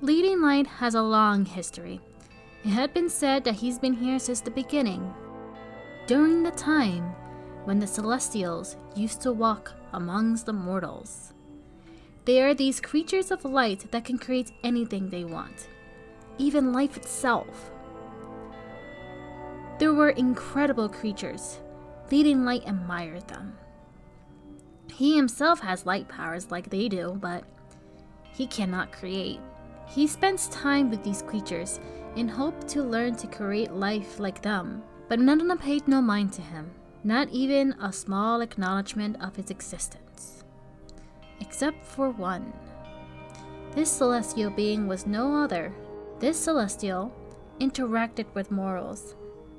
Leading Light has a long history. It had been said that he's been here since the beginning, during the time when the Celestials used to walk amongst the mortals. They are these creatures of light that can create anything they want, even life itself. There were incredible creatures. Leading Light admired them. He himself has light powers like they do, but he cannot create. He spends time with these creatures in hope to learn to create life like them, but none of them paid no mind to him, not even a small acknowledgement of his existence. Except for one. This celestial being was no other. This celestial interacted with mortals,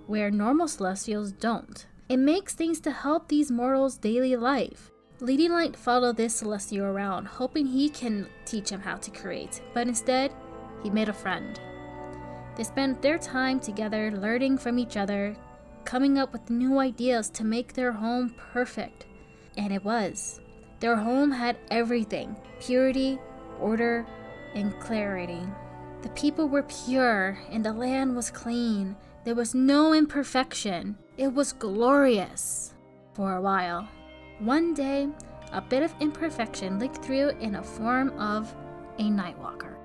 where normal celestials don't. It makes things to help these mortals' daily life. Leading Light followed this celestial around, hoping he can teach him how to create, but instead, he made a friend. They spent their time together learning from each other, coming up with new ideas to make their home perfect. And it was. Their home had everything: purity, order, and clarity. The people were pure, and the land was clean. There was no imperfection. It was glorious. For a while. One day, a bit of imperfection leaked through in the form of a Nightwalker.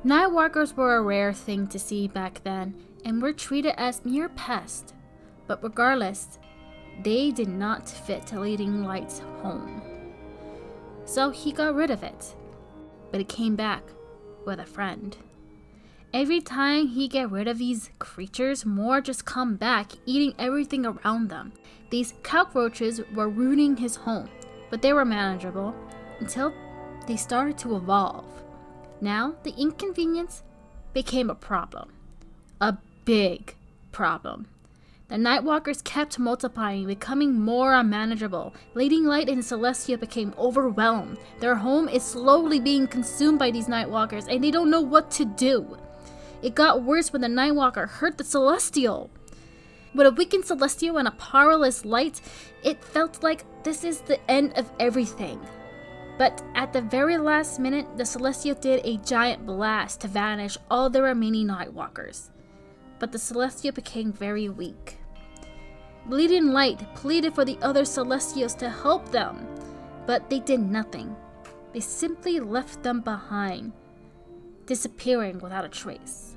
Nightwalkers were a rare thing to see back then and were treated as mere pests. But regardless, they did not fit Leading Light's home. So he got rid of it. But it came back with a friend. Every time he get rid of these creatures, more just come back, eating everything around them. These cockroaches were ruining his home, but they were manageable until they started to evolve. Now, the inconvenience became a problem. A big problem. The Nightwalkers kept multiplying, becoming more unmanageable. Leading Light and Celestia became overwhelmed. Their home is slowly being consumed by these Nightwalkers, and they don't know what to do. It got worse when the Nightwalker hurt the Celestial. With a weakened Celestial and a powerless Light, it felt like this is the end of everything. But at the very last minute, the Celestial did a giant blast to vanish all the remaining Nightwalkers. But the Celestial became very weak. Leading Light pleaded for the other Celestials to help them, but they did nothing. They simply left them behind, disappearing without a trace.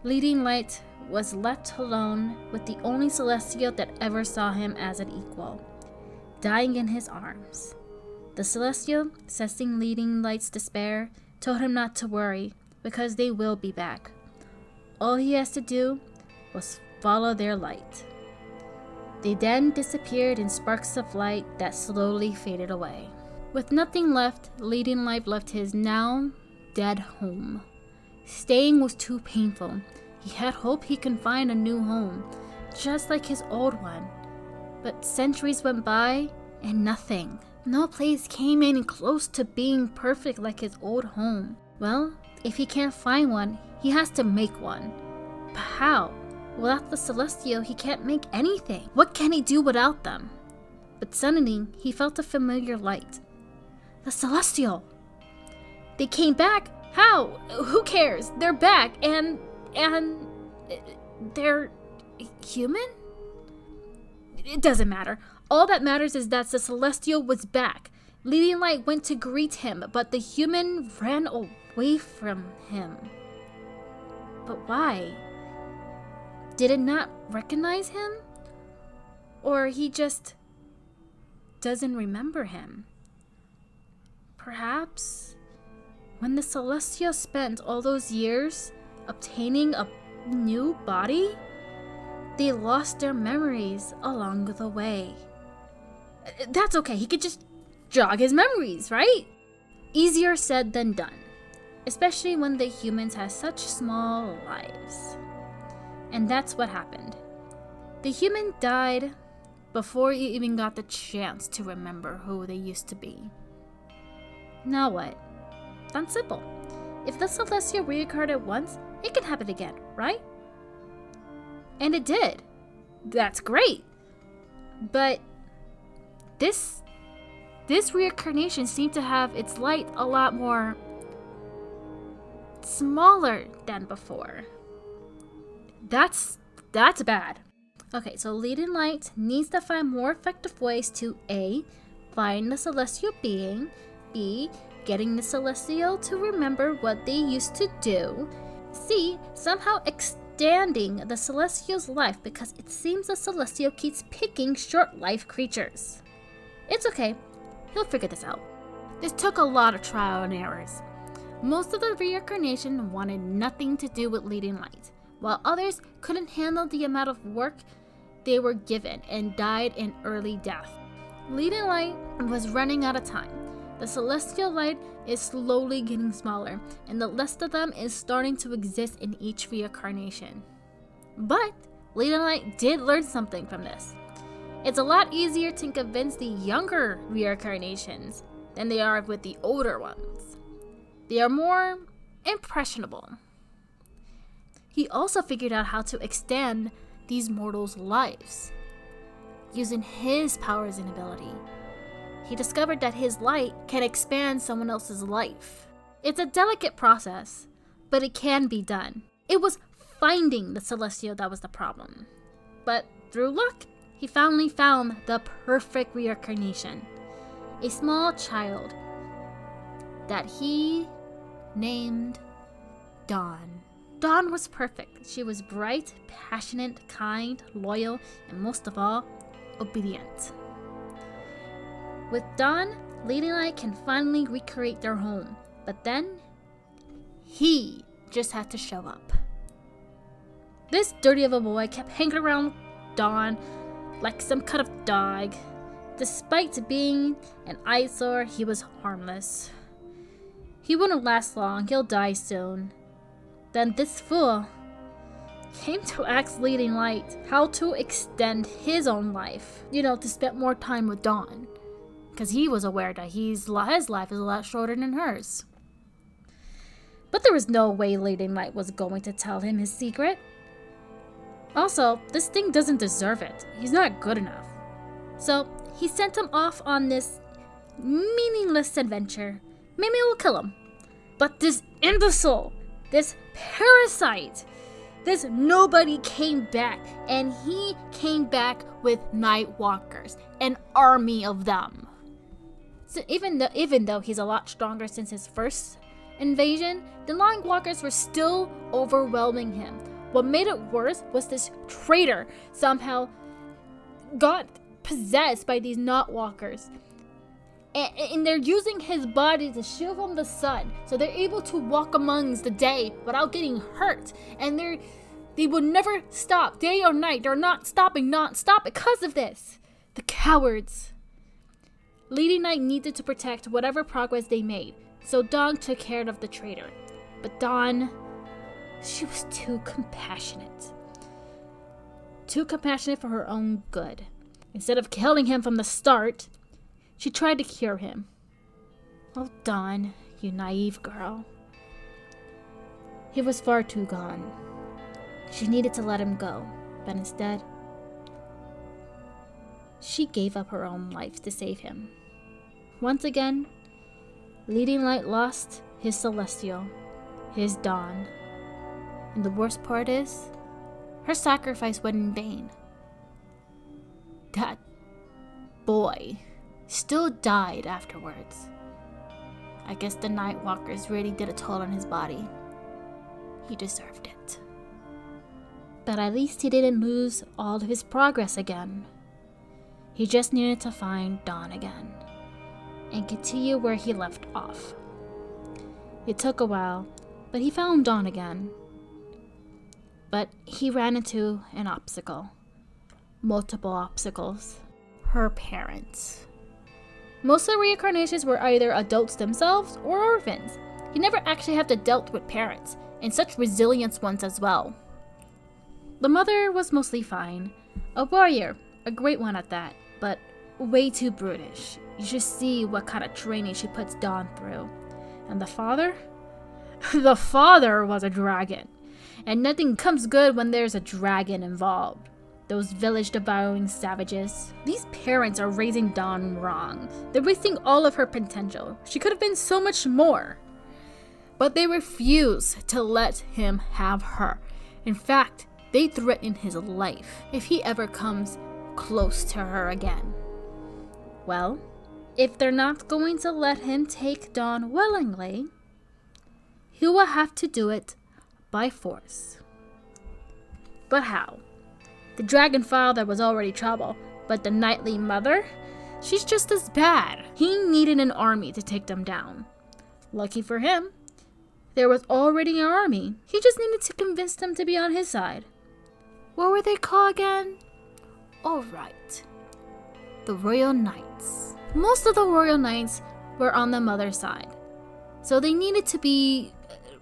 Leading Light was left alone with the only Celestial that ever saw him as an equal, dying in his arms. The Celestial, sensing Leading Light's despair, told him not to worry, because they will be back. All he has to do was follow their light. They then disappeared in sparks of light that slowly faded away. With nothing left, Leading Light left his now dead home. Staying was too painful. He had hoped he could find a new home, just like his old one. But centuries went by, and nothing. No place came in close to being perfect like his old home. Well, if he can't find one, he has to make one. But how? Without the Celestial, he can't make anything. What can he do without them? But suddenly, he felt a familiar light. The Celestial! They came back? How? Who cares? They're back, and they're human? It doesn't matter. All that matters is that the Celestial was back. Leading Light went to greet him, but the human ran away from him. But why? Did it not recognize him? Or he just doesn't remember him? Perhaps when the Celestial spent all those years obtaining a new body, they lost their memories along the way. That's okay, he could just jog his memories, right? Easier said than done, especially when the humans have such small lives. And that's what happened. The human died before he even got the chance to remember who they used to be. Now what? That's simple. If the Celestial reincarnated once, it can happen again, right? And it did. That's great. But this reincarnation seemed to have its light a lot more smaller than before. That's bad. Okay, so leading light needs to find more effective ways to A, find the celestial being, B, getting the celestial to remember what they used to do, C, somehow extending the celestial's life because it seems the celestial keeps picking short life creatures. It's okay, he'll figure this out. This took a lot of trial and errors. Most of the reincarnation wanted nothing to do with leading light, while others couldn't handle the amount of work they were given and died in early death. Leading light was running out of time. The celestial light is slowly getting smaller, and the rest of them is starting to exist in each reincarnation. But leading light did learn something from this. It's a lot easier to convince the younger reincarnations than they are with the older ones. They are more impressionable. He also figured out how to extend these mortals' lives using his powers and ability. He discovered that his light can expand someone else's life. It's a delicate process, but it can be done. It was finding the celestial that was the problem. But through luck, he finally found the perfect reincarnation. A small child that he named Dawn. Dawn was perfect. She was bright, passionate, kind, loyal, and most of all, obedient. With Dawn, Lady Light can finally recreate their home, but then he just had to show up. This dirty of a boy kept hanging around Dawn like some kind of dog. Despite being an eyesore, he was harmless. He wouldn't last long, he'll die soon. Then this fool came to ask Leading Light how to extend his own life, to spend more time with Dawn. Because he was aware that his life is a lot shorter than hers. But there was no way Leading Light was going to tell him his secret. Also, this thing doesn't deserve it. He's not good enough. So he sent him off on this meaningless adventure. Maybe it will kill him. But this imbecile, this parasite, this nobody came back. And he came back with night walkers, an army of them. So even though he's a lot stronger since his first invasion, the night walkers were still overwhelming him. What made it worse was this traitor somehow got possessed by these night walkers. And they're using his body to shield from the sun, so they're able to walk amongst the day without getting hurt. And they will never stop, day or night. They're not stopping non-stop because of this. The cowards. Lady Night needed to protect whatever progress they made, so Dawn took care of the traitor. But Dawn, she was too compassionate. Too compassionate for her own good. Instead of killing him from the start, she tried to cure him. Oh, Dawn, you naive girl. He was far too gone. She needed to let him go, but instead, she gave up her own life to save him. Once again, Leading Light lost his celestial, his Dawn. And the worst part is, her sacrifice went in vain. That boy still died afterwards. I guess the night walkers really did a toll on his body. He deserved it. But at least he didn't lose all of his progress again. He just needed to find Dawn again and continue where he left off. It took a while, but he found Dawn again. But he ran into an obstacle. Multiple obstacles. Her parents. Most of the reincarnations were either adults themselves or orphans. He never actually had to dealt with parents, and such resilient ones as well. The mother was mostly fine. A warrior, a great one at that, but way too brutish. You should see what kind of training she puts Dawn through. And the father? The father was a dragon. And nothing comes good when there's a dragon involved. Those village-devouring savages. These parents are raising Dawn wrong. They're wasting all of her potential. She could have been so much more. but they refuse to let him have her. In fact, they threaten his life if he ever comes close to her again. Well, if they're not going to let him take Dawn willingly, he will have to do it by force. But how? The dragon father was already trouble, but the knightly mother? She's just as bad. He needed an army to take them down. Lucky for him, there was already an army. He just needed to convince them to be on his side. What were they called again? Oh, right. The Royal Knights. Most of the Royal Knights were on the mother's side, so they needed to be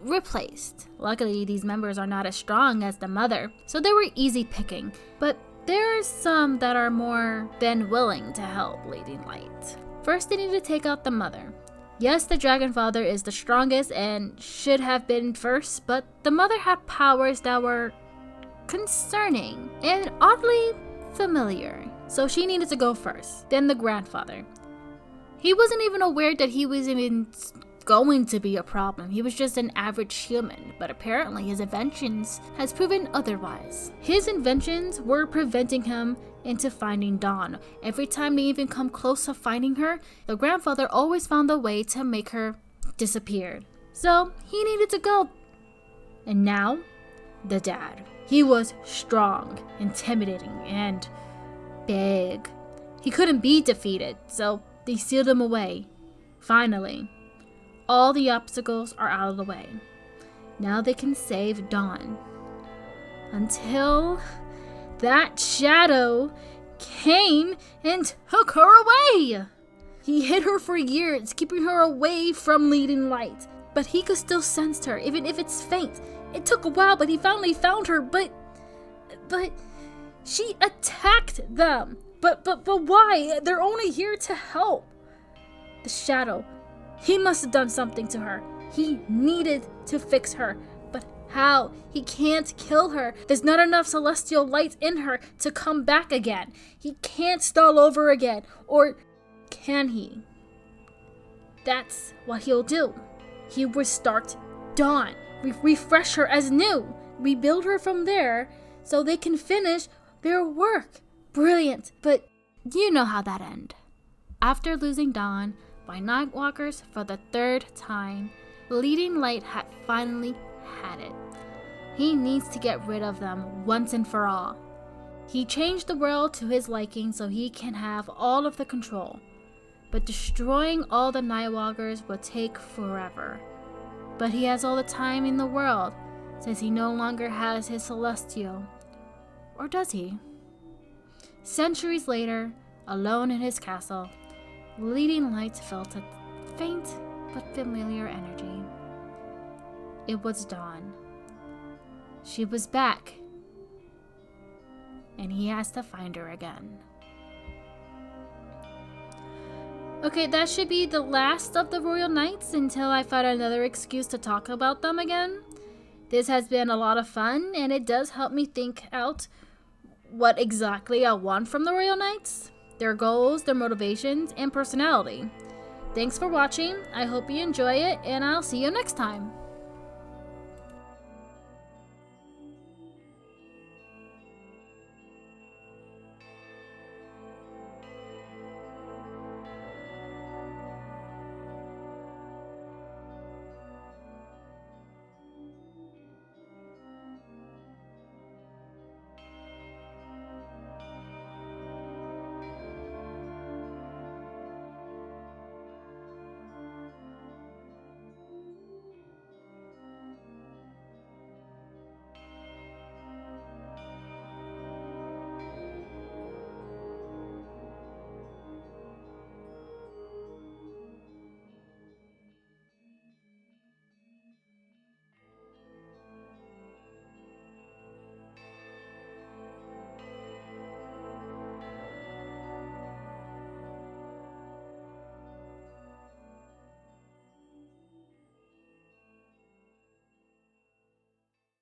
replaced. Luckily, these members are not as strong as the mother, so they were easy picking, but there are some that are more than willing to help Lady Light. First, they need to take out the mother. Yes, the Dragon Father is the strongest and should have been first, but the mother had powers that were concerning and oddly familiar, so she needed to go first. Then the grandfather. He wasn't even aware that he was even going to be a problem. He was just an average human, but apparently his inventions has proven otherwise. His inventions were preventing him into finding Dawn. Every time they even come close to finding her, the grandfather always found a way to make her disappear. So he needed to go. And now, the dad. He was strong, intimidating, and big. He couldn't be defeated, so they sealed him away. Finally, all the obstacles are out of the way. Now they can save Dawn. Until that shadow came and took her away. He hid her for years, keeping her away from leading light. But he could still sense her, even if it's faint. It took a while, but he finally found her. But she attacked them. But why? They're only here to help. The shadow. He must have done something to her. He needed to fix her. But how? He can't kill her. There's not enough celestial light in her to come back again. He can't start over again. Or can he? That's what he'll do. He will start Dawn. Refresh her as new. Rebuild her from there so they can finish their work. Brilliant. But you know how that ends. After losing Dawn by Nightwalkers for the third time, Leading Light had finally had it. He needs to get rid of them once and for all. He changed the world to his liking so he can have all of the control. But destroying all the Nightwalkers will take forever. But he has all the time in the world, since he no longer has his Celestial. Or does he? Centuries later, alone in his castle, Leading Light felt a faint but familiar energy. It was Dawn. She was back, and he has to find her again. Okay, that should be the last of the Royal Knights until I find another excuse to talk about them again. This has been a lot of fun, and it does help me think out what exactly I want from the Royal Knights, their goals, their motivations, and personality. Thanks for watching. I hope you enjoy it, and I'll see you next time.